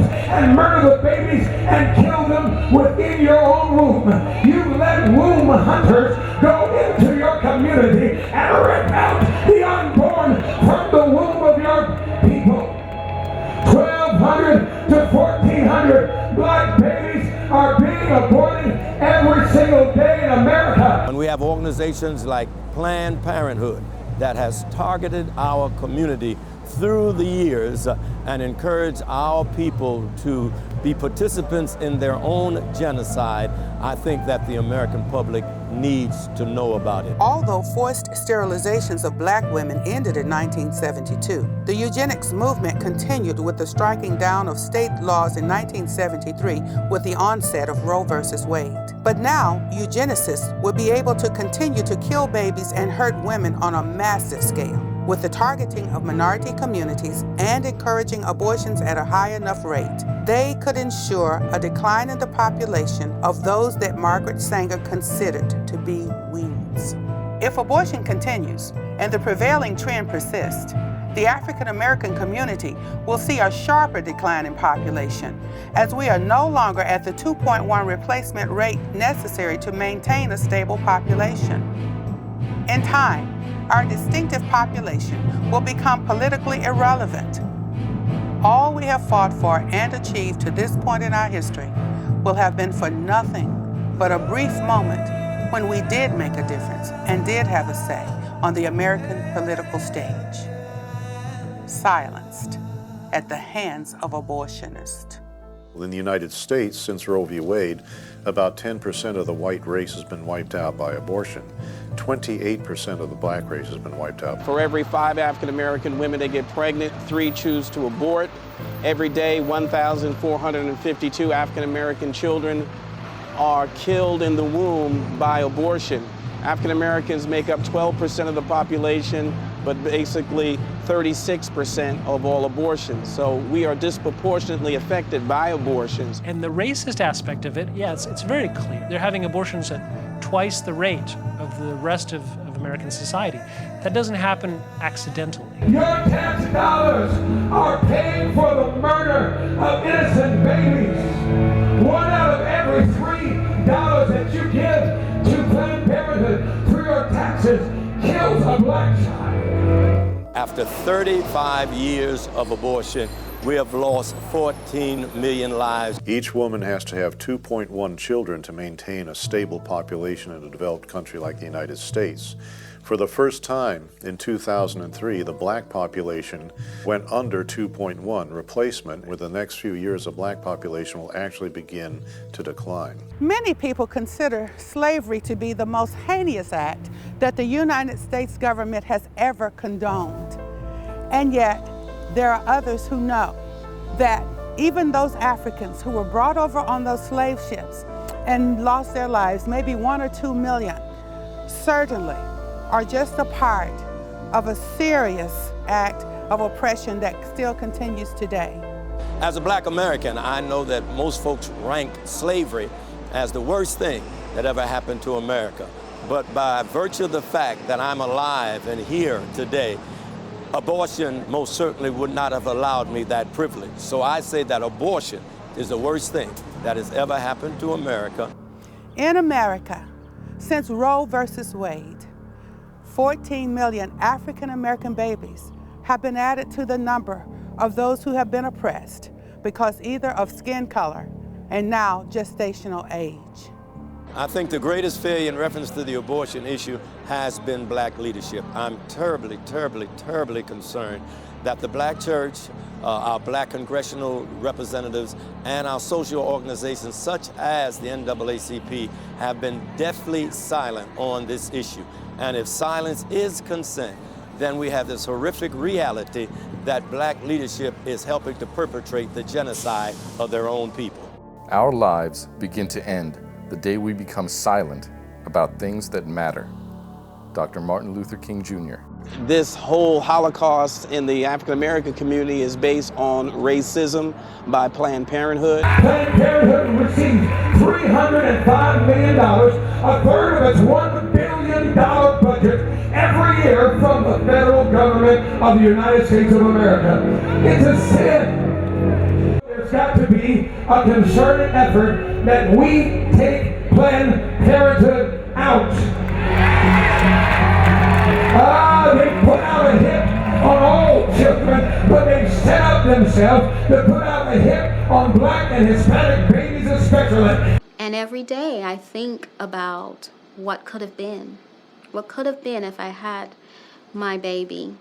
and murder the babies and kill them within your own womb. You let womb hunters go into your community and rip out the unborn from the womb of your people. 1,200 to 1,400 black babies are being aborted every single day in America. And we have organizations like Planned Parenthood that has targeted our community through the years and encouraged our people to be participants in their own genocide. I think that the American public needs to know about it. Although forced sterilizations of black women ended in 1972, the eugenics movement continued with the striking down of state laws in 1973 with the onset of Roe versus Wade. But now, eugenicists will be able to continue to kill babies and hurt women on a massive scale. With the targeting of minority communities and encouraging abortions at a high enough rate, they could ensure a decline in the population of those that Margaret Sanger considered to be weeds. If abortion continues and the prevailing trend persists, the African American community will see a sharper decline in population, as we are no longer at the 2.1 replacement rate necessary to maintain a stable population. In time, our distinctive population will become politically irrelevant. All we have fought for and achieved to this point in our history will have been for nothing but a brief moment when we did make a difference and did have a say on the American political stage. Silenced at the hands of abortionists. In the United States, since Roe v. Wade, about 10% of the white race has been wiped out by abortion. 28% of the black race has been wiped out. For every 5 African American women that get pregnant, 3 choose to abort. Every day, 1,452 African American children are killed in the womb by abortion. African Americans make up 12% of the population, but basically 36% of all abortions. So we are disproportionately affected by abortions. And the racist aspect of it, yeah, it's very clear. They're having abortions at twice the rate of the rest of American society. That doesn't happen accidentally. Your tax dollars are paying for the murder of innocent babies. 1 out of every $3 that you give to Planned Parenthood through your taxes kills a black child. After 35 years of abortion, we have lost 14 million lives. Each woman has to have 2.1 children to maintain a stable population in a developed country like the United States. For the first time in 2003, the black population went under 2.1 replacement, where the next few years the black population will actually begin to decline. Many people consider slavery to be the most heinous act that the United States government has ever condoned. And yet, there are others who know that even those Africans who were brought over on those slave ships and lost their lives, maybe 1 or 2 million, certainly are just a part of a serious act of oppression that still continues today. As a black American, I know that most folks rank slavery as the worst thing that ever happened to America. But by virtue of the fact that I'm alive and here today, abortion most certainly would not have allowed me that privilege. So I say that abortion is the worst thing that has ever happened to America. In America, since Roe versus Wade, 14 million African American babies have been added to the number of those who have been oppressed because either of skin color and now gestational age. I think the greatest failure in reference to the abortion issue has been black leadership. I'm terribly, terribly, terribly concerned that the black church, our black congressional representatives, and our social organizations such as the NAACP have been deathly silent on this issue. And if silence is consent, then we have this horrific reality that black leadership is helping to perpetrate the genocide of their own people. Our lives begin to end the day we become silent about things that matter. Dr. Martin Luther King Jr. This whole Holocaust in the African American community is based on racism by Planned Parenthood. Planned Parenthood receives $305 million, a third of its $1 billion budget every year from the federal government of the United States of America. It's a sin. There's got to to be a concerted effort that we take Planned Parenthood out. They put out a hit on all children, but they set up themselves to put out a hit on black and Hispanic babies especially. And every day I think about what could have been. What could have been if I had my baby.